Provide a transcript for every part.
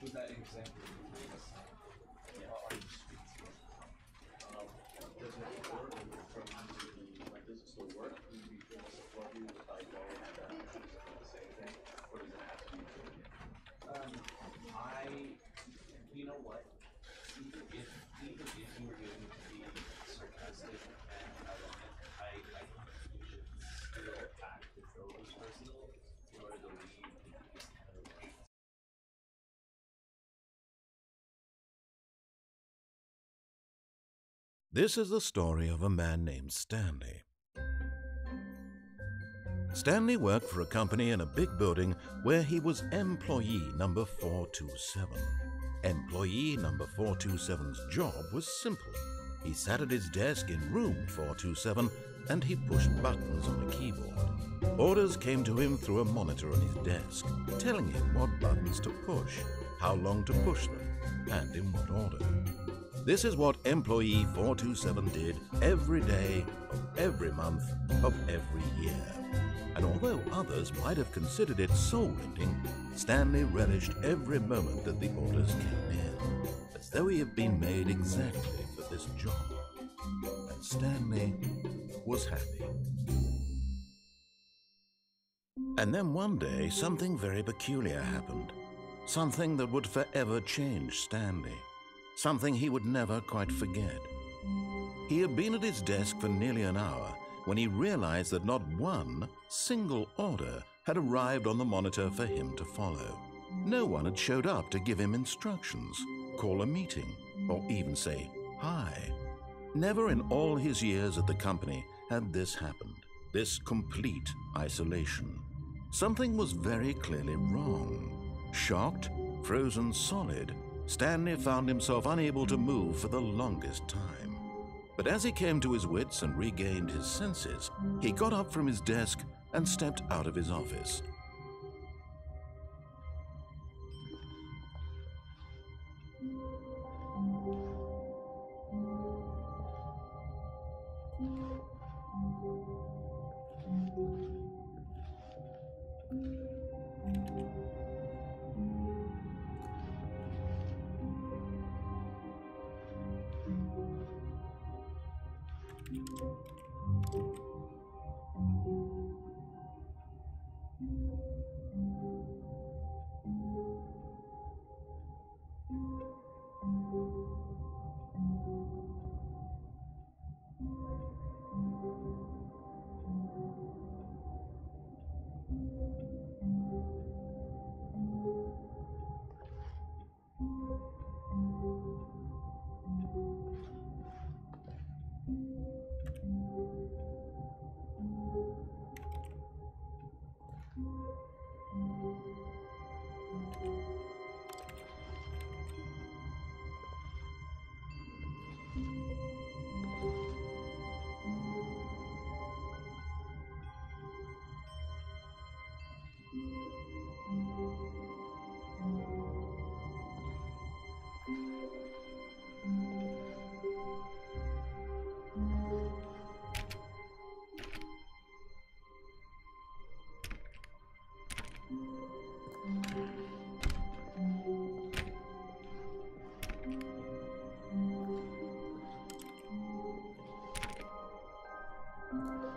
With that example, does it work from like does it still work? Do you feel support you if I go and the same thing, or does it have to be? You know what? Even if you were going to be sarcastic and ironic, I think you should still act as though it was personal in order to leave this kind of emotions. This is the story of a man named Stanley. Stanley worked for a company in a big building where he was employee number 427. Employee number 427's job was simple. He sat at his desk in room 427 and he pushed buttons on a keyboard. Orders came to him through a monitor on his desk, telling him what buttons to push, how long to push them, and in what order. This is what employee 427 did every day of every month of every year. And although others might have considered it soul-rending, Stanley relished every moment that the orders came in, as though he had been made exactly for this job. And Stanley was happy. And then one day, something very peculiar happened. Something that would forever change Stanley. Something he would never quite forget. He had been at his desk for nearly an hour when he realized that not one single order had arrived on the monitor for him to follow. No one had showed up to give him instructions, call a meeting, or even say hi. Never in all his years at the company had this happened, this complete isolation. Something was very clearly wrong. Shocked, frozen solid, Stanley found himself unable to move for the longest time. But as he came to his wits and regained his senses, he got up from his desk and stepped out of his office.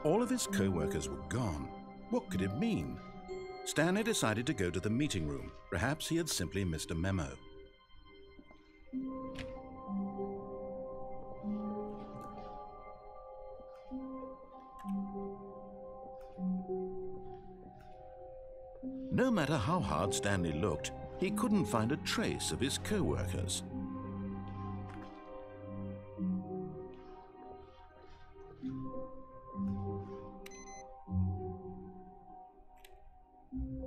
All of his co-workers were gone. What could it mean? Stanley decided to go to the meeting room. Perhaps he had simply missed a memo. No matter how hard Stanley looked, he couldn't find a trace of his co-workers.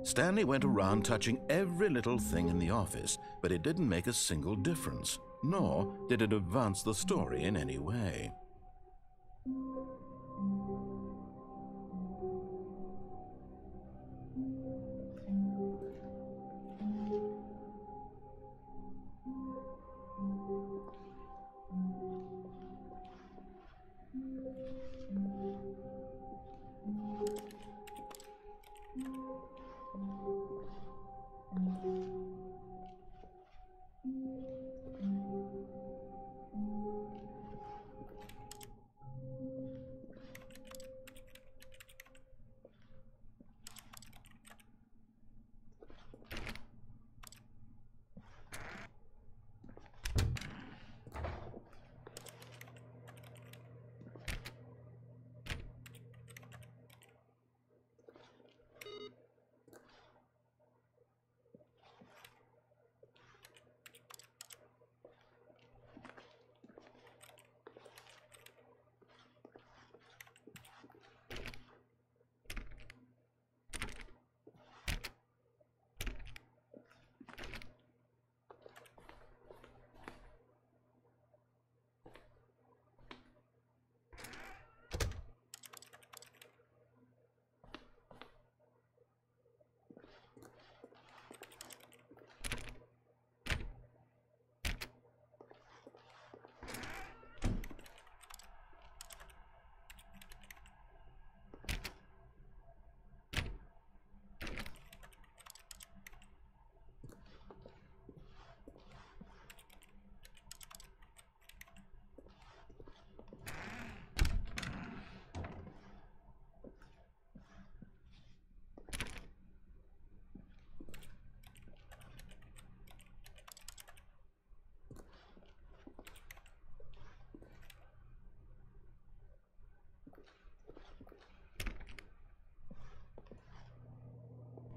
Stanley went around touching every little thing in the office, but it didn't make a single difference, nor did it advance the story in any way.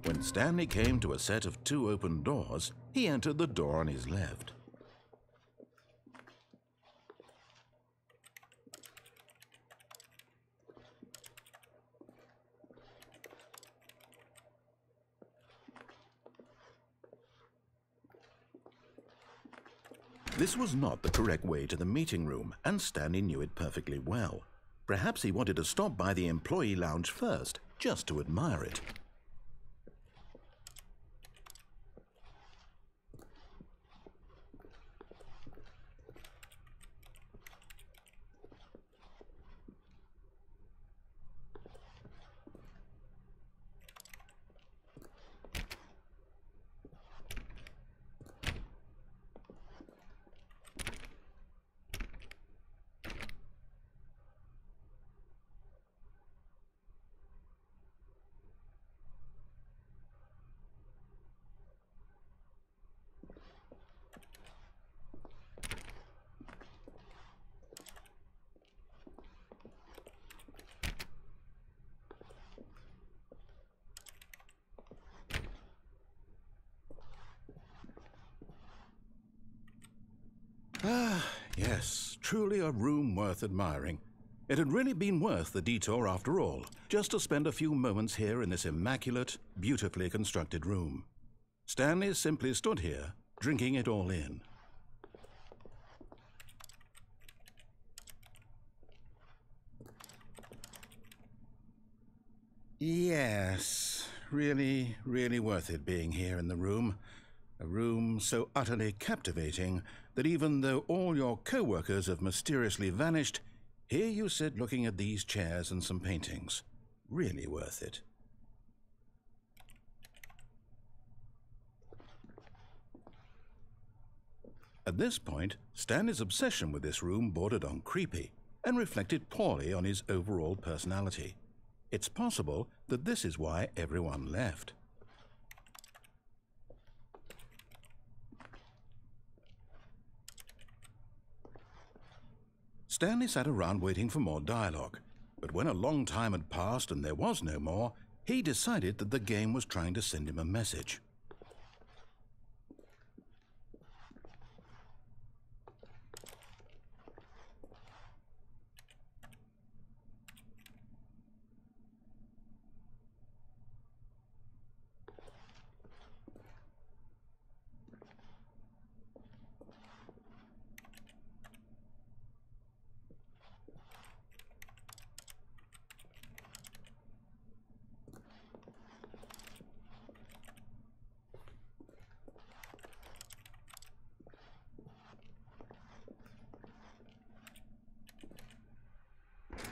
When Stanley came to a set of 2 open doors, he entered the door on his left. This was not the correct way to the meeting room, and Stanley knew it perfectly well. Perhaps he wanted to stop by the employee lounge first, just to admire it. Ah, yes, truly a room worth admiring. It had really been worth the detour after all, just to spend a few moments here in this immaculate, beautifully constructed room. Stanley simply stood here, drinking it all in. Yes, really, really worth it being here in the room. A room so utterly captivating that even though all your co-workers have mysteriously vanished, here you sit looking at these chairs and some paintings. Really worth it. At this point, Stanley's obsession with this room bordered on creepy and reflected poorly on his overall personality. It's possible that this is why everyone left. Stanley sat around waiting for more dialogue, but when a long time had passed and there was no more, he decided that the game was trying to send him a message.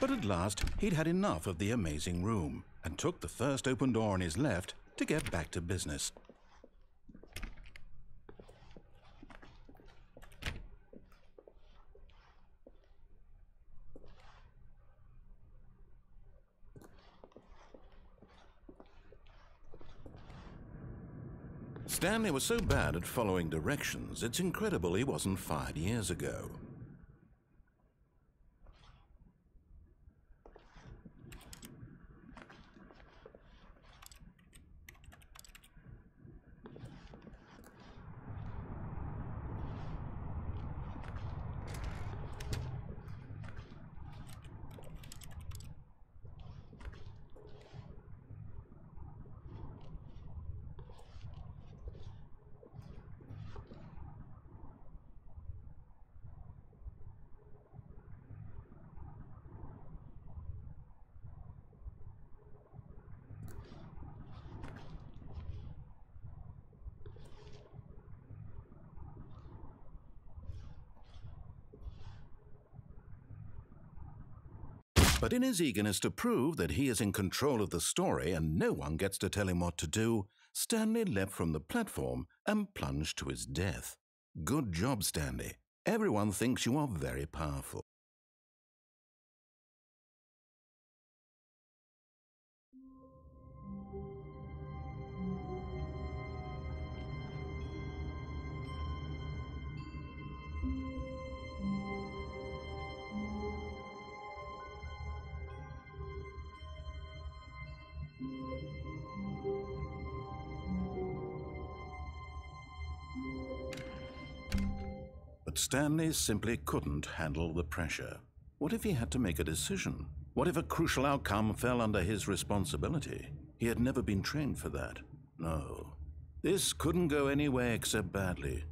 But at last, he'd had enough of the amazing room and took the first open door on his left to get back to business. Stanley was so bad at following directions, it's incredible he wasn't fired years ago. But in his eagerness to prove that he is in control of the story and no one gets to tell him what to do, Stanley leapt from the platform and plunged to his death. Good job, Stanley. Everyone thinks you are very powerful. But Stanley simply couldn't handle the pressure. What if he had to make a decision? What if a crucial outcome fell under his responsibility? He had never been trained for that. No. This couldn't go any way except badly.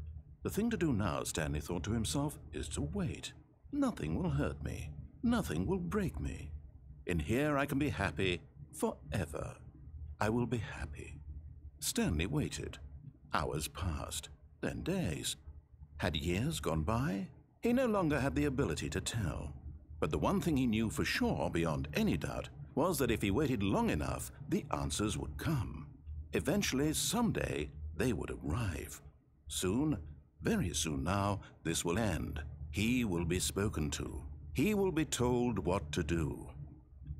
The thing to do now, Stanley thought to himself, is to wait. Nothing will hurt me. Nothing will break me. In here I can be happy forever. I will be happy. Stanley waited. Hours passed, then days. Had years gone by? He no longer had the ability to tell. But the one thing he knew for sure, beyond any doubt, was that if he waited long enough, the answers would come. Eventually, someday, they would arrive. Soon, very soon now, this will end. He will be spoken to. He will be told what to do.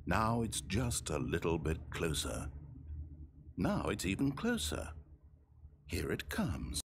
Now it's just a little bit closer. Now it's even closer. Here it comes.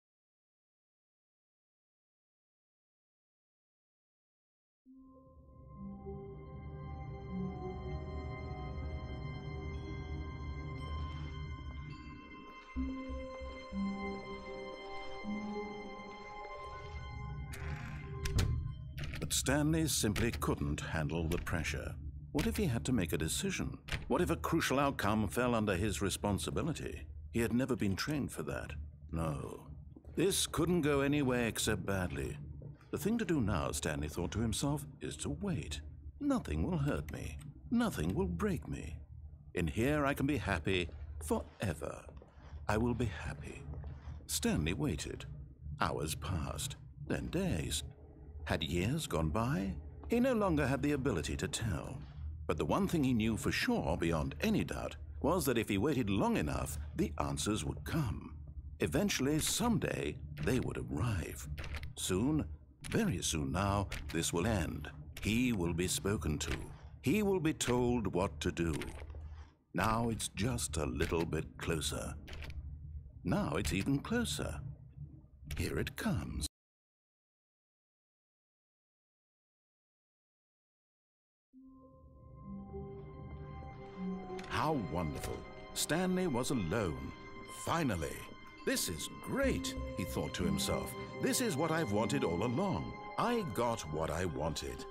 But Stanley simply couldn't handle the pressure. What if he had to make a decision? What if a crucial outcome fell under his responsibility? He had never been trained for that. No. This couldn't go any way except badly. The thing to do now, Stanley thought to himself, is to wait. Nothing will hurt me. Nothing will break me. In here I can be happy forever. I will be happy. Stanley waited. Hours passed, then days. Had years gone by? He no longer had the ability to tell. But the one thing he knew for sure, beyond any doubt, was that if he waited long enough, the answers would come. Eventually, someday, they would arrive. Soon, very soon now, this will end. He will be spoken to. He will be told what to do. Now it's just a little bit closer. Now it's even closer. Here it comes. How wonderful. Stanley was alone. Finally. This is great, he thought to himself. This is what I've wanted all along. I got what I wanted.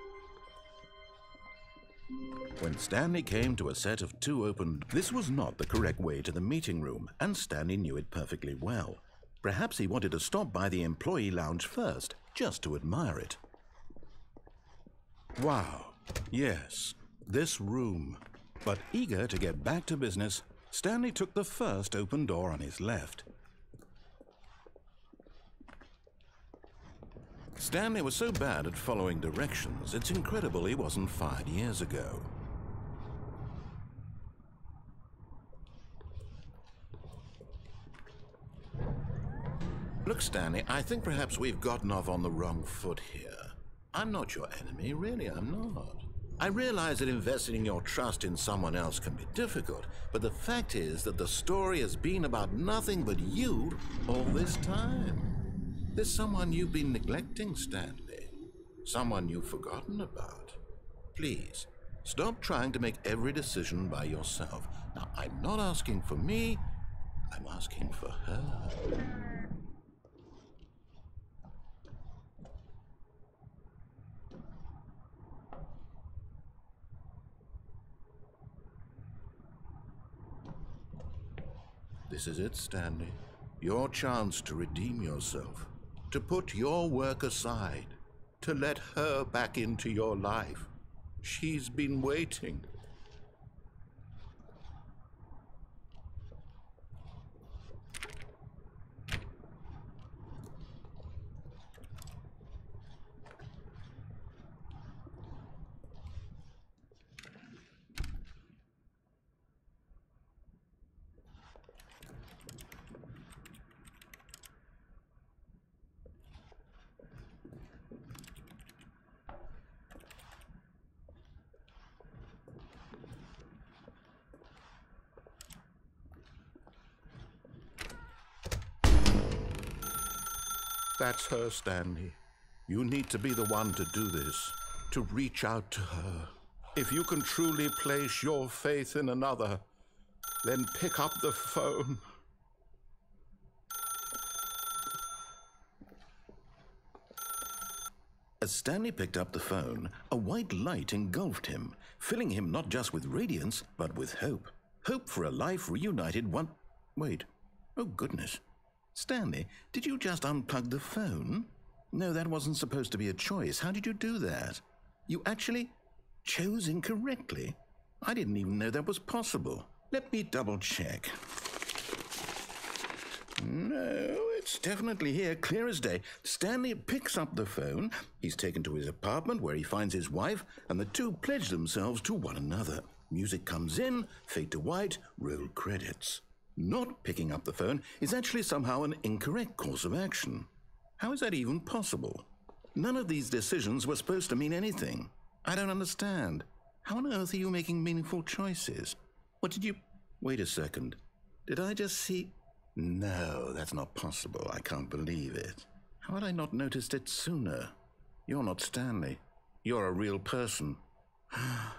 When Stanley came to a set of two open, this was not the correct way to the meeting room, and Stanley knew it perfectly well. Perhaps he wanted to stop by the employee lounge first, just to admire it. Wow. Yes, this room. But eager to get back to business, Stanley took the first open door on his left. Stanley was so bad at following directions, it's incredible he wasn't fired years ago. Look, Stanley, I think perhaps we've gotten off on the wrong foot here. I'm not your enemy, really, I'm not. I realize that investing your trust in someone else can be difficult, but the fact is that the story has been about nothing but you all this time. There's someone you've been neglecting, Stanley. Someone you've forgotten about. Please, stop trying to make every decision by yourself. Now, I'm not asking for me, I'm asking for her. This is it, Stanley. Your chance to redeem yourself, to put your work aside, to let her back into your life. She's been waiting. That's her, Stanley. You need to be the one to do this, to reach out to her. If you can truly place your faith in another, then pick up the phone. As Stanley picked up the phone, a white light engulfed him, filling him not just with radiance, but with hope. Hope for a life reunited one... Wait. Oh, goodness. Stanley, did you just unplug the phone? No, that wasn't supposed to be a choice. How did you do that? You actually chose incorrectly? I didn't even know that was possible. Let me double-check. No, it's definitely here, clear as day. Stanley picks up the phone. He's taken to his apartment where he finds his wife, and the two pledge themselves to one another. Music comes in, fade to white, roll credits. Not picking up the phone is actually somehow an incorrect course of action. How is that even possible? None of these decisions were supposed to mean anything. I don't understand. How on earth are you making meaningful choices? What did you... Wait a second. Did I just see... No, that's not possible. I can't believe it. How had I not noticed it sooner? You're not Stanley. You're a real person. I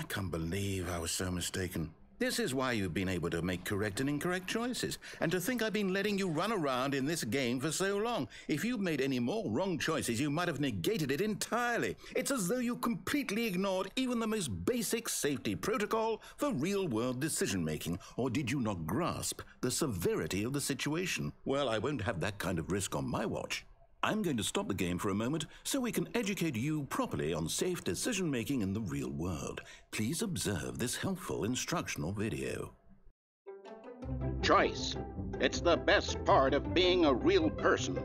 can't believe I was so mistaken. This is why you've been able to make correct and incorrect choices. And to think I've been letting you run around in this game for so long. If you'd made any more wrong choices, you might have negated it entirely. It's as though you completely ignored even the most basic safety protocol for real-world decision-making. Or did you not grasp the severity of the situation? Well, I won't have that kind of risk on my watch. I'm going to stop the game for a moment so we can educate you properly on safe decision-making in the real world. Please observe this helpful instructional video. Choice. It's the best part of being a real person,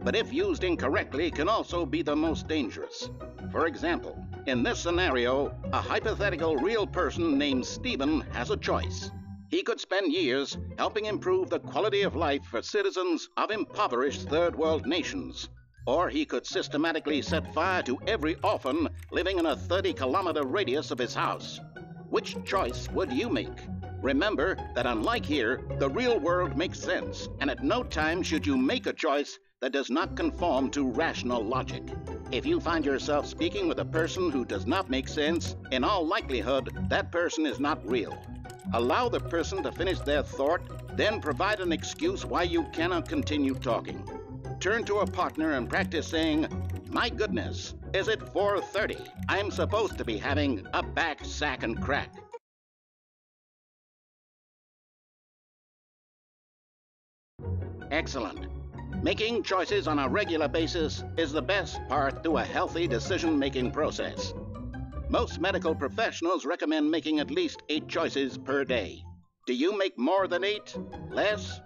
but if used incorrectly can also be the most dangerous. For example, in this scenario, a hypothetical real person named Stephen has a choice. He could spend years helping improve the quality of life for citizens of impoverished third world nations. Or he could systematically set fire to every orphan living in a 30-kilometer radius of his house. Which choice would you make? Remember that unlike here, the real world makes sense, and at no time should you make a choice that does not conform to rational logic. If you find yourself speaking with a person who does not make sense, in all likelihood, that person is not real. Allow the person to finish their thought, then provide an excuse why you cannot continue talking. Turn to a partner and practice saying, "My goodness, is it 4:30? I'm supposed to be having a back, sack, and crack." Excellent. Making choices on a regular basis is the best part to a healthy decision-making process. Most medical professionals recommend making at least 8 choices per day. Do you make more than 8? Less?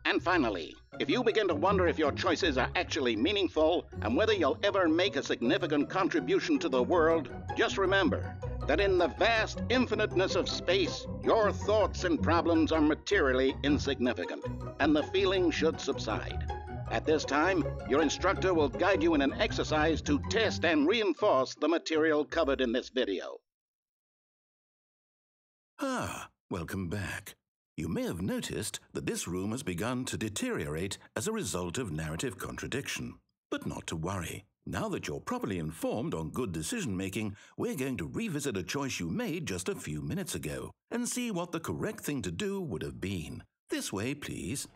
And finally, if you begin to wonder if your choices are actually meaningful and whether you'll ever make a significant contribution to the world, just remember that in the vast infiniteness of space, your thoughts and problems are materially insignificant, and the feeling should subside. At this time, your instructor will guide you in an exercise to test and reinforce the material covered in this video. Welcome back. You may have noticed that this room has begun to deteriorate as a result of narrative contradiction. But not to worry. Now that you're properly informed on good decision-making, we're going to revisit a choice you made just a few minutes ago and see what the correct thing to do would have been. This way, please.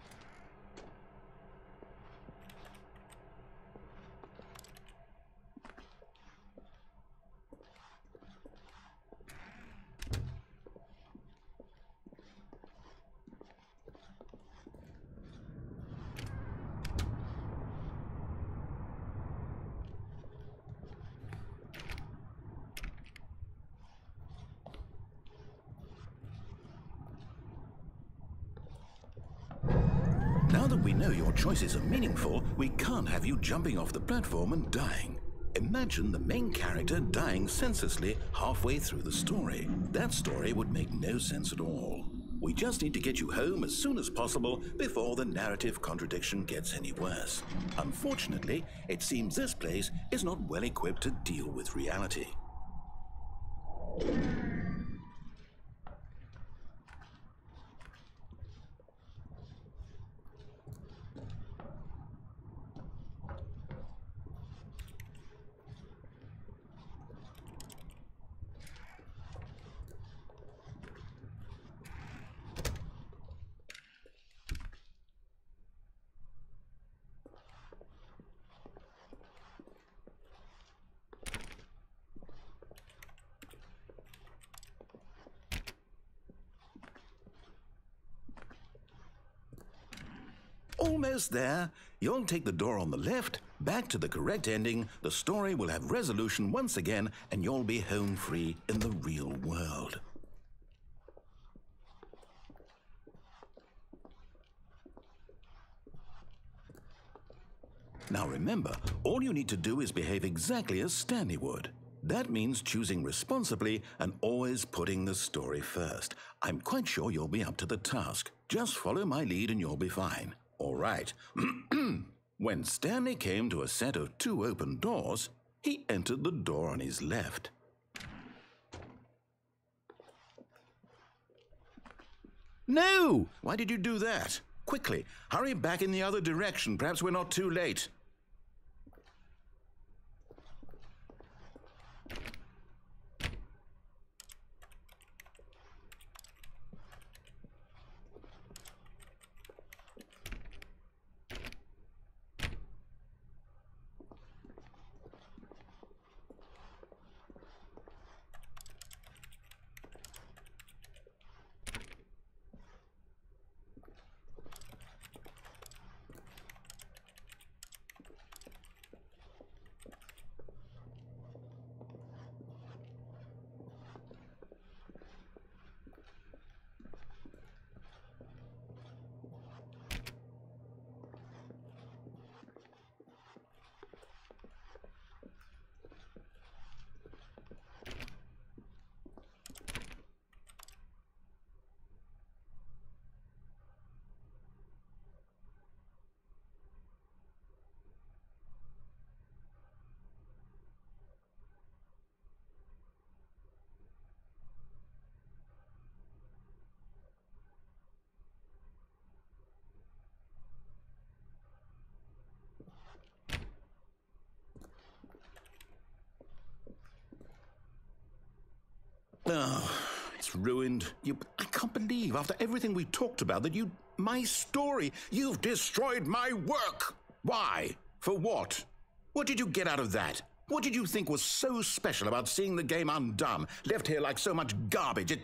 Now that we know your choices are meaningful, we can't have you jumping off the platform and dying. Imagine the main character dying senselessly halfway through the story. That story would make no sense at all. We just need to get you home as soon as possible before the narrative contradiction gets any worse. Unfortunately, it seems this place is not well equipped to deal with reality. almost there. You'll take the door on the left, back to the correct ending, the story will have resolution once again, and you'll be home free in the real world. Now remember, all you need to do is behave exactly as Stanley would. That means choosing responsibly and always putting the story first. I'm quite sure you'll be up to the task. Just follow my lead and you'll be fine. All right. When Stanley came to a set of 2 open doors, he entered the door on his left. No! Why did you do that? Quickly, hurry back in the other direction. Perhaps we're not too late. Oh, it's ruined. I can't believe, after everything we talked about, that my story, you've destroyed my work. Why? For what? What did you get out of that? What did you think was so special about seeing the game undone, left here like so much garbage?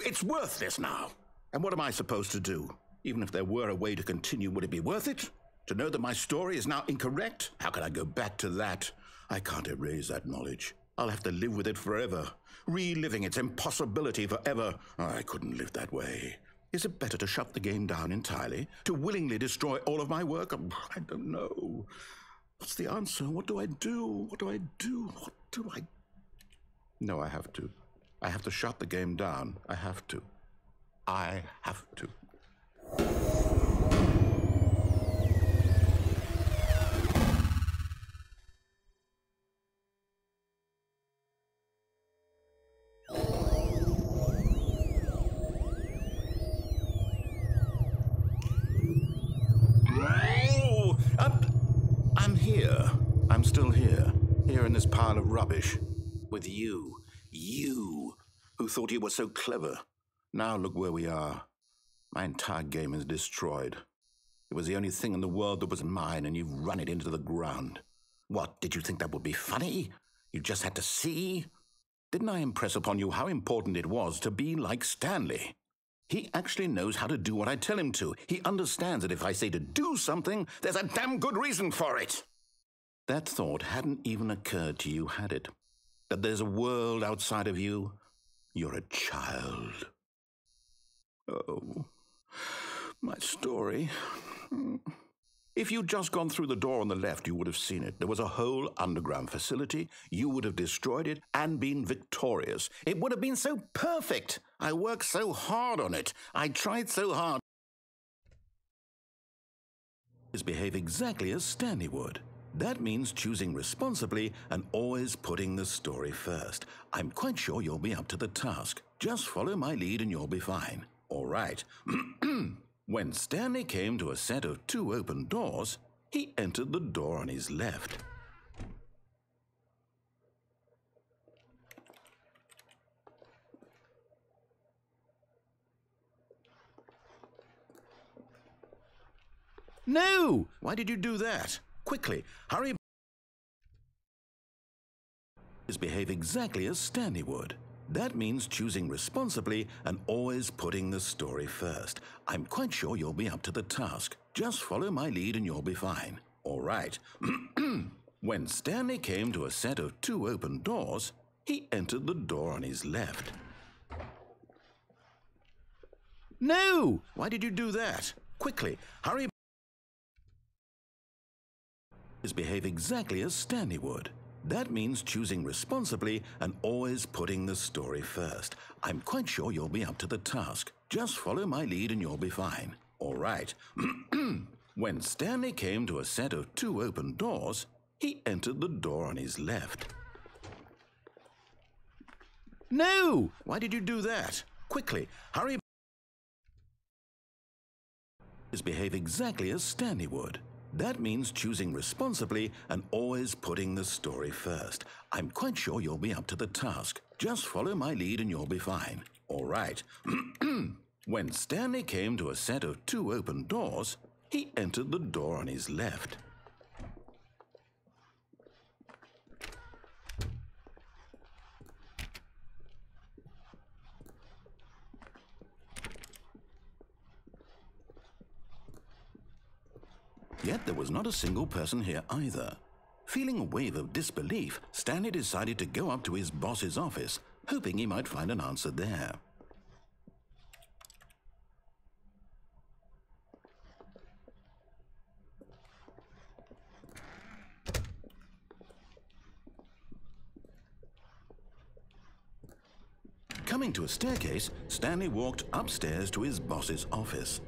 It's worthless now. And what am I supposed to do? Even if there were a way to continue, would it be worth it? To know that my story is now incorrect? How can I go back to that? I can't erase that knowledge. I'll have to live with it forever, reliving its impossibility forever. I couldn't live that way. Is it better to shut the game down entirely? To willingly destroy all of my work? I don't know. What's the answer? What do I do? What do I do? What do I... No, I have to. I have to shut the game down. I have to. I have to. I'm still here in this pile of rubbish, with you who thought you were so clever. Now look where we are. My entire game is destroyed. It was the only thing in the world that was mine, and you've run it into the ground. What, did you think that would be funny? You just had to see? Didn't I impress upon you how important it was to be like Stanley? He actually knows how to do what I tell him to. He understands that if I say to do something, there's a damn good reason for it. That thought hadn't even occurred to you, had it? That there's a world outside of you? You're a child. Oh, my story. If you'd just gone through the door on the left, you would have seen it. There was a whole underground facility. You would have destroyed it and been victorious. It would have been so perfect. I worked so hard on it. I tried so hard. Behave exactly as Stanley would. That means choosing responsibly and always putting the story first. I'm quite sure you'll be up to the task. Just follow my lead and you'll be fine. All right. When Stanley came to a set of 2 open doors, he entered the door on his left. No! Why did you do that? Quickly, hurry. Behave exactly as Stanley would. That means choosing responsibly and always putting the story first. I'm quite sure you'll be up to the task. Just follow my lead and you'll be fine. All right. When Stanley came to a set of 2 open doors, he entered the door on his left. No! Why did you do that? Quickly, hurry. Behave exactly as Stanley would. That means choosing responsibly and always putting the story first. I'm quite sure you'll be up to the task. Just follow my lead and you'll be fine. All right. When Stanley came to a set of 2 open doors, he entered the door on his left. No! Why did you do that? Quickly, hurry. Behave exactly as Stanley would. That means choosing responsibly and always putting the story first. I'm quite sure you'll be up to the task. Just follow my lead and you'll be fine. All right. When Stanley came to a set of 2 open doors, he entered the door on his left. Yet there was not a single person here either. Feeling a wave of disbelief, Stanley decided to go up to his boss's office, hoping he might find an answer there. Coming to a staircase, Stanley walked upstairs to his boss's office.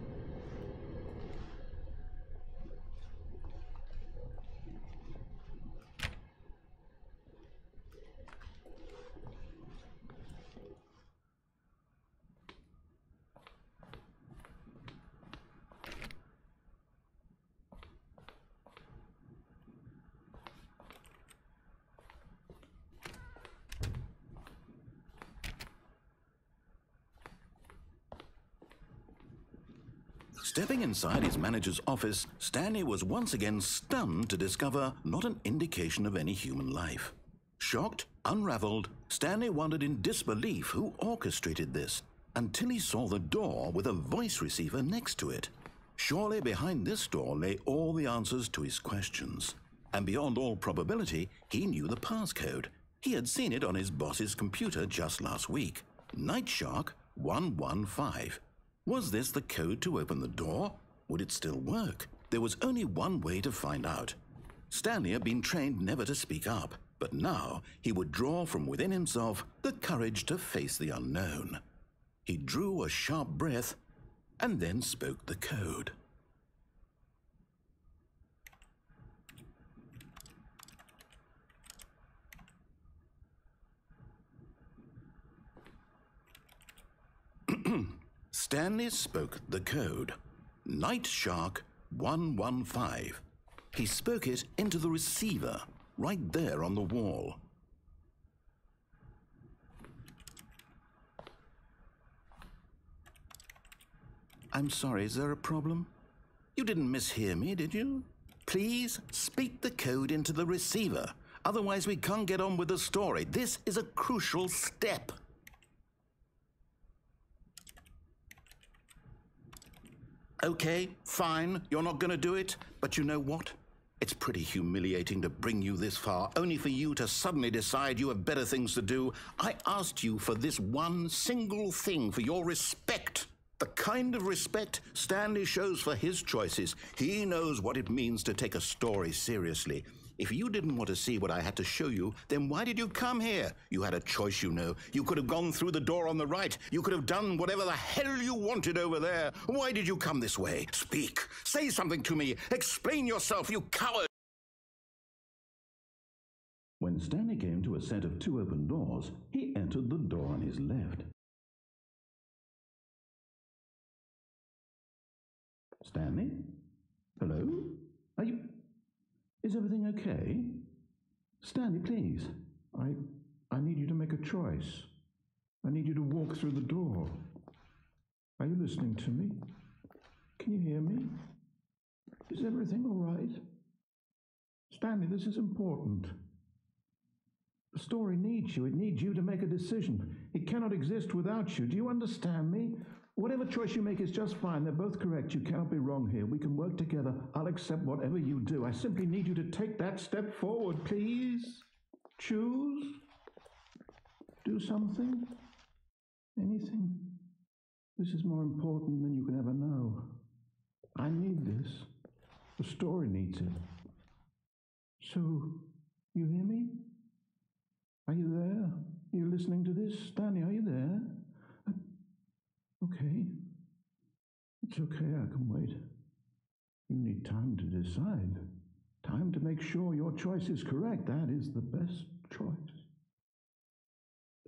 Stepping inside his manager's office, Stanley was once again stunned to discover not an indication of any human life. Shocked, unraveled, Stanley wondered in disbelief who orchestrated this, until he saw the door with a voice receiver next to it. Surely behind this door lay all the answers to his questions. And beyond all probability, he knew the passcode. He had seen it on his boss's computer just last week. Night Shark 115. Was this the code to open the door? Would it still work? There was only one way to find out. Stanley had been trained never to speak up, but now he would draw from within himself the courage to face the unknown. He drew a sharp breath and then spoke the code. Stanley spoke the code. Night Shark 115. He spoke it into the receiver, right there on the wall. I'm sorry, is there a problem? You didn't mishear me, did you? Please speak the code into the receiver. Otherwise we can't get on with the story. This is a crucial step. Okay, fine, you're not going to do it, but you know what? It's pretty humiliating to bring you this far, only for you to suddenly decide you have better things to do. I asked you for this one single thing, for your respect. The kind of respect Stanley shows for his choices. He knows what it means to take a story seriously. If you didn't want to see what I had to show you, then why did you come here? You had a choice, you know. You could have gone through the door on the right. You could have done whatever the hell you wanted over there. Why did you come this way? Speak. Say something to me. Explain yourself, you coward. When Stanley came to a set of 2 open doors, he entered the door on his left. Stanley? Hello? Are you... Is everything okay? Stanley, please. I need you to make a choice. I need you to walk through the door. Are you listening to me? Can you hear me? Is everything all right? Stanley, this is important. The story needs you. It needs you to make a decision. It cannot exist without you. Do you understand me? Whatever choice you make is just fine. They're both correct. You cannot be wrong here. We can work together. I'll accept whatever you do. I simply need you to take that step forward, please. Choose. Do something. Anything. This is more important than you can ever know. I need this. The story needs it. So, you hear me? Are you there? Are you listening to this? Stanley, are you there? Okay. It's okay, I can wait. You need time to decide. Time to make sure your choice is correct. That is the best choice.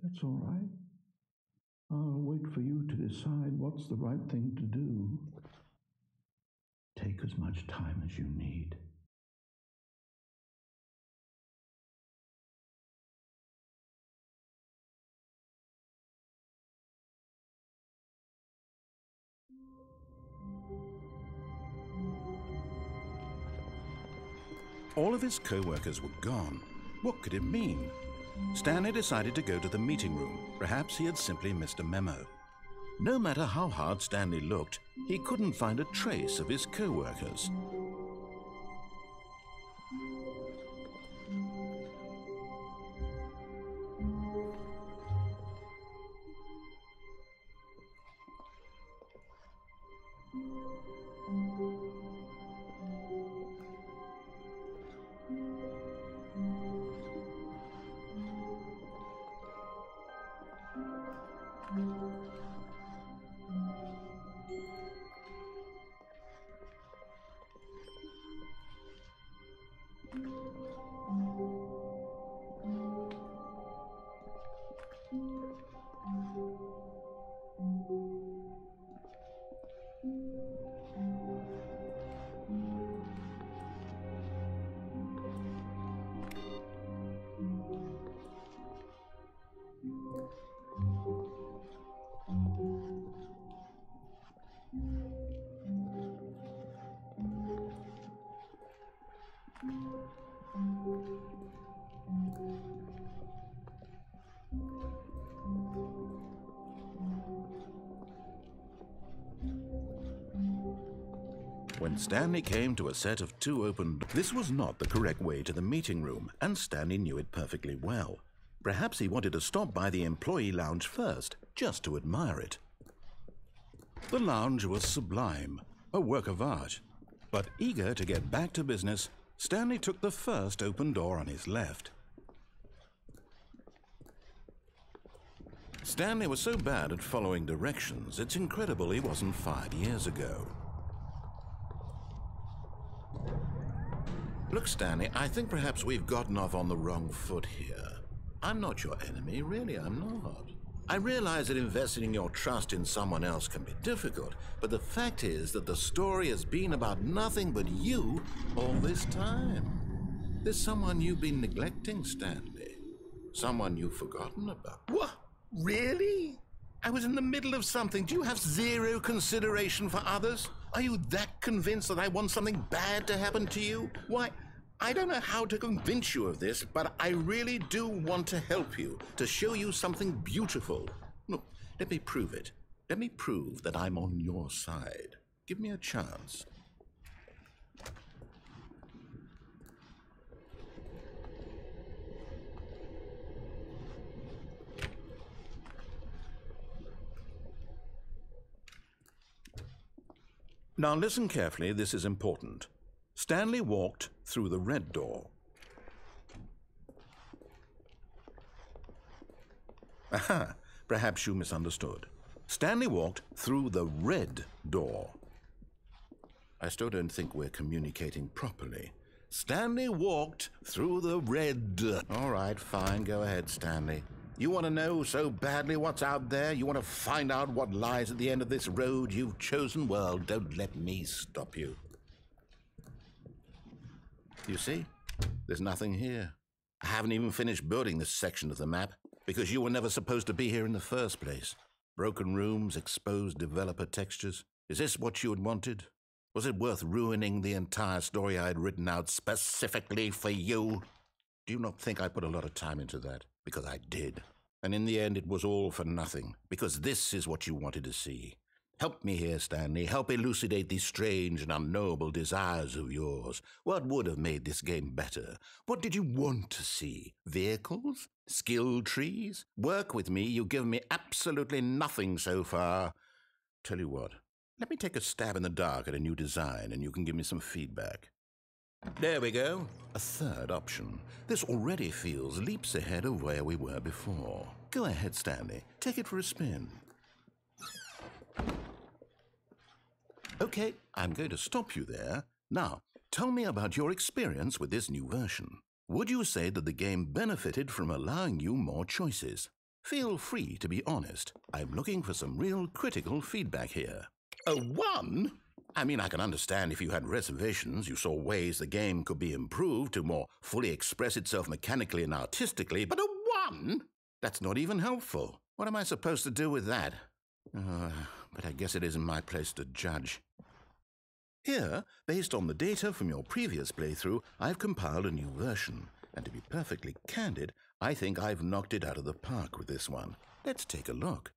That's all right. I'll wait for you to decide what's the right thing to do. Take as much time as you need. All of his co-workers were gone. What could it mean? Stanley decided to go to the meeting room. Perhaps he had simply missed a memo. No matter how hard Stanley looked, he couldn't find a trace of his co-workers. When Stanley came to a set of two open doors, this was not the correct way to the meeting room, and Stanley knew it perfectly well. Perhaps he wanted to stop by the employee lounge first, just to admire it. The lounge was sublime, a work of art. But eager to get back to business, Stanley took the first open door on his left. Stanley was so bad at following directions, it's incredible he wasn't fired years ago. Look, Stanley, I think perhaps we've gotten off on the wrong foot here. I'm not your enemy, really, I'm not. I realize that investing your trust in someone else can be difficult, but the fact is that the story has been about nothing but you all this time. There's someone you've been neglecting, Stanley. Someone you've forgotten about. What? Really? I was in the middle of something. Do you have zero consideration for others? Are you that convinced that I want something bad to happen to you? Why, I don't know how to convince you of this, but I really do want to help you, to show you something beautiful. Look, let me prove it. Let me prove that I'm on your side. Give me a chance. Now listen carefully, this is important. Stanley walked through the red door. Aha, perhaps you misunderstood. Stanley walked through the red door. I still don't think we're communicating properly. Stanley walked through the red... All right, fine, go ahead, Stanley. You want to know so badly what's out there? You want to find out what lies at the end of this road you've chosen? Well, don't let me stop you. You see? There's nothing here. I haven't even finished building this section of the map because you were never supposed to be here in the first place. Broken rooms, exposed developer textures. Is this what you had wanted? Was it worth ruining the entire story I had written out specifically for you? Do you not think I put a lot of time into that? Because I did. And in the end, it was all for nothing, because this is what you wanted to see. Help me here, Stanley. Help elucidate these strange and unknowable desires of yours. What would have made this game better? What did you want to see? Vehicles? Skill trees? Work with me. You've given me absolutely nothing so far. Tell you what, let me take a stab in the dark at a new design, and you can give me some feedback. There we go. A third option. This already feels leaps ahead of where we were before. Go ahead, Stanley. Take it for a spin. Okay, I'm going to stop you there. Now, tell me about your experience with this new version. Would you say that the game benefited from allowing you more choices? Feel free to be honest. I'm looking for some real critical feedback here. A 1? I mean, I can understand if you had reservations, you saw ways the game could be improved to more fully express itself mechanically and artistically, but a 1? That's not even helpful. What am I supposed to do with that? But I guess it isn't my place to judge. Here, based on the data from your previous playthrough, I've compiled a new version. And to be perfectly candid, I think I've knocked it out of the park with this one. Let's take a look.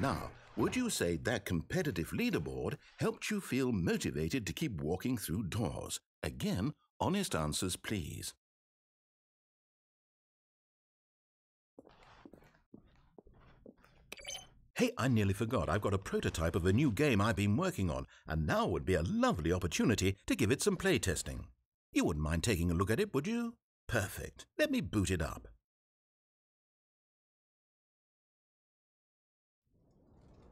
Now, would you say that competitive leaderboard helped you feel motivated to keep walking through doors? Again, honest answers, please. Hey, I nearly forgot. I've got a prototype of a new game I've been working on, and now would be a lovely opportunity to give it some playtesting. You wouldn't mind taking a look at it, would you? Perfect. Let me boot it up.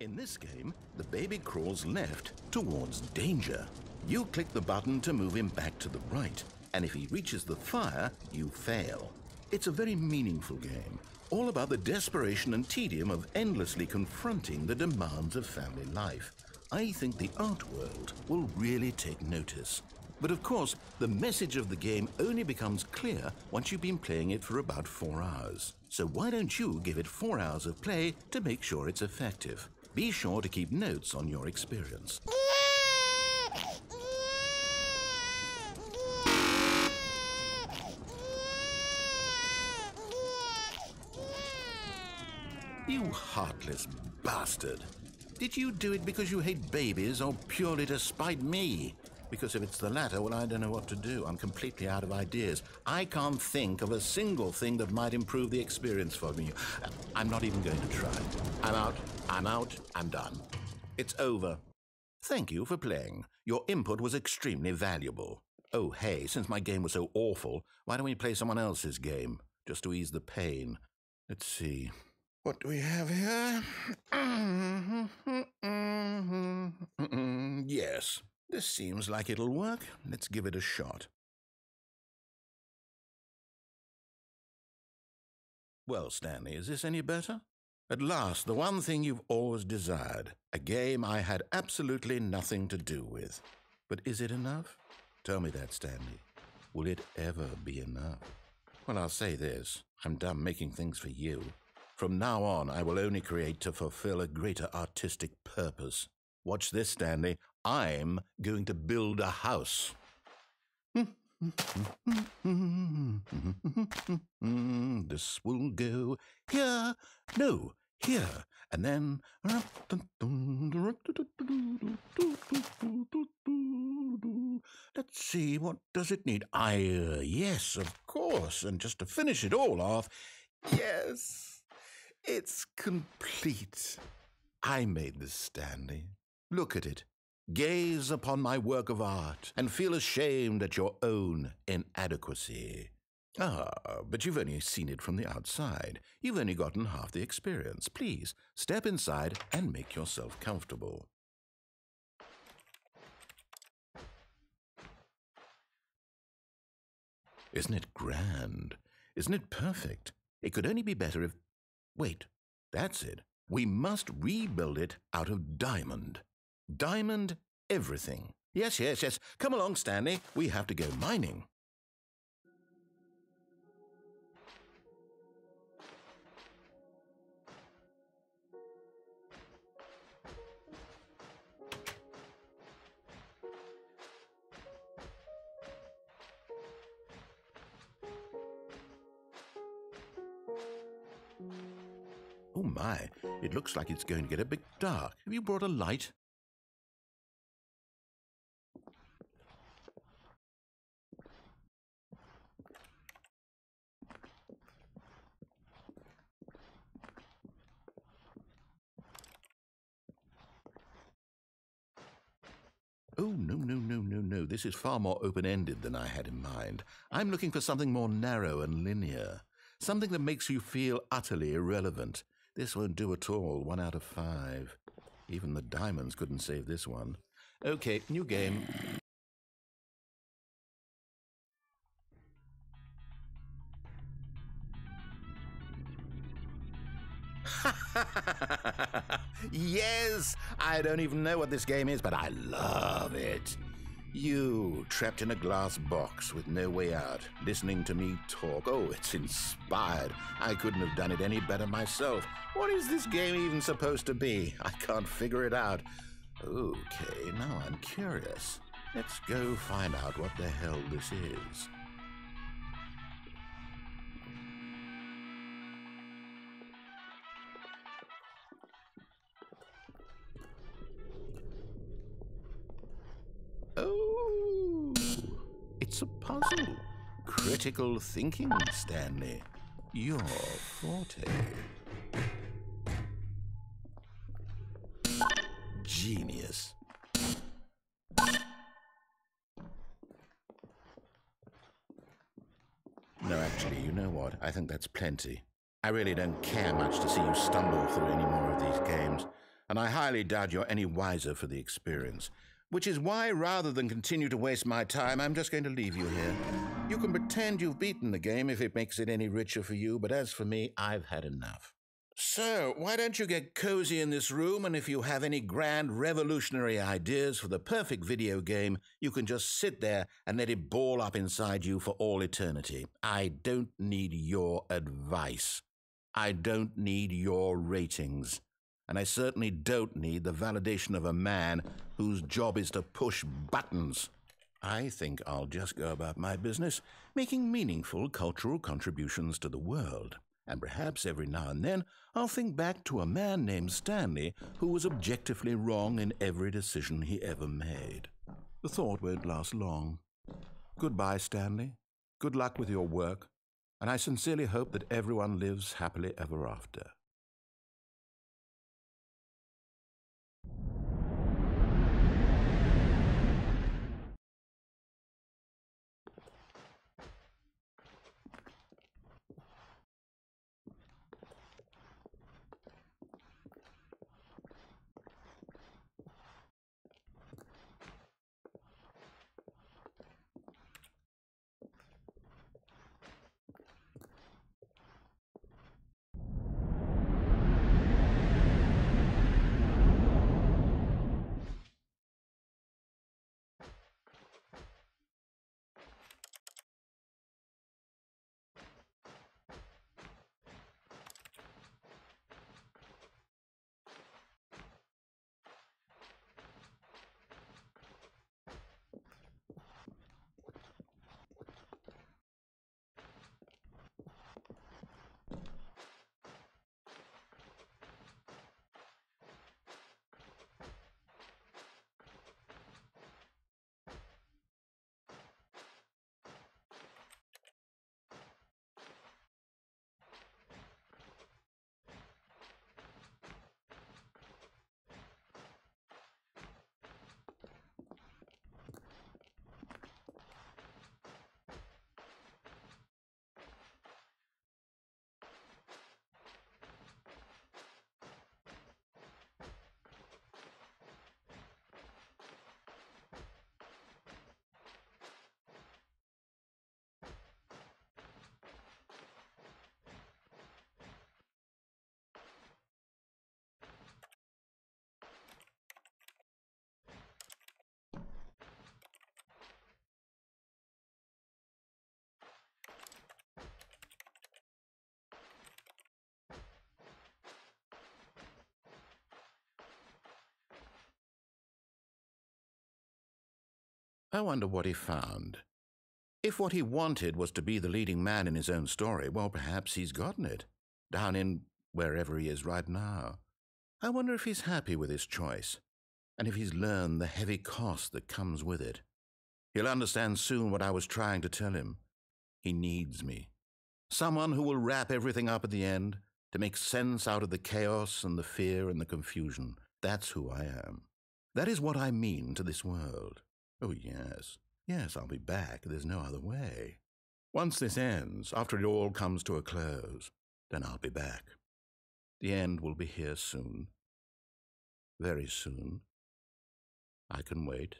In this game, the baby crawls left towards danger. You click the button to move him back to the right, and if he reaches the fire, you fail. It's a very meaningful game, all about the desperation and tedium of endlessly confronting the demands of family life. I think the art world will really take notice. But of course, the message of the game only becomes clear once you've been playing it for about 4 hours. So why don't you give it 4 hours of play to make sure it's effective? Be sure to keep notes on your experience. You heartless bastard. Did you do it because you hate babies or purely to spite me? Because if it's the latter, well, I don't know what to do. I'm completely out of ideas. I can't think of a single thing that might improve the experience for me. I'm not even going to try. I'm out, I'm done. It's over. Thank you for playing. Your input was extremely valuable. Oh, hey, since my game was so awful, why don't we play someone else's game, just to ease the pain? Let's see. What do we have here? Yes. This seems like it'll work. Let's give it a shot. Well, Stanley, is this any better? At last, the one thing you've always desired. A game I had absolutely nothing to do with. But is it enough? Tell me that, Stanley. Will it ever be enough? Well, I'll say this. I'm done making things for you. From now on, I will only create to fulfill a greater artistic purpose. Watch this, Stanley. I'm going to build a house. This will go here, no, here, and then... Let's see, what does it need? Yes, of course, and just to finish it all off, yes, it's complete. I made this, Stanley. Look at it. Gaze upon my work of art and feel ashamed at your own inadequacy. Ah, but you've only seen it from the outside. You've only gotten half the experience. Please, step inside and make yourself comfortable. Isn't it grand? Isn't it perfect? It could only be better if... Wait, that's it. We must rebuild it out of diamond. Diamond everything. Yes, yes, yes. Come along, Stanley. We have to go mining. Oh my, it looks like it's going to get a bit dark. Have you brought a light? Oh, no. This is far more open-ended than I had in mind. I'm looking for something more narrow and linear. Something that makes you feel utterly irrelevant. This won't do at all. 1 out of 5. Even the diamonds couldn't save this one. Okay, new game. Yes! I don't even know what this game is, but I love it. You, trapped in a glass box with no way out, listening to me talk. Oh, it's inspired. I couldn't have done it any better myself. What is this game even supposed to be? I can't figure it out. Okay, now I'm curious. Let's go find out what the hell this is. Oh, it's a puzzle. Critical thinking, Stanley. Your forte. Genius. No, actually, you know what? I think that's plenty. I really don't care much to see you stumble through any more of these games, and I highly doubt you're any wiser for the experience. Which is why, rather than continue to waste my time, I'm just going to leave you here. You can pretend you've beaten the game if it makes it any richer for you, but as for me, I've had enough. So, why don't you get cozy in this room, and if you have any grand revolutionary ideas for the perfect video game, you can just sit there and let it ball up inside you for all eternity. I don't need your advice. I don't need your ratings. And I certainly don't need the validation of a man whose job is to push buttons. I think I'll just go about my business, making meaningful cultural contributions to the world. And perhaps every now and then I'll think back to a man named Stanley who was objectively wrong in every decision he ever made. The thought won't last long. Goodbye, Stanley. Good luck with your work. And I sincerely hope that everyone lives happily ever after. I wonder what he found. If what he wanted was to be the leading man in his own story, well, perhaps he's gotten it, down in wherever he is right now. I wonder if he's happy with his choice, and if he's learned the heavy cost that comes with it. He'll understand soon what I was trying to tell him. He needs me. Someone who will wrap everything up at the end, to make sense out of the chaos and the fear and the confusion. That's who I am. That is what I mean to this world. Oh, yes. Yes, I'll be back. There's no other way. Once this ends, after it all comes to a close, then I'll be back. The end will be here soon. Very soon. I can wait.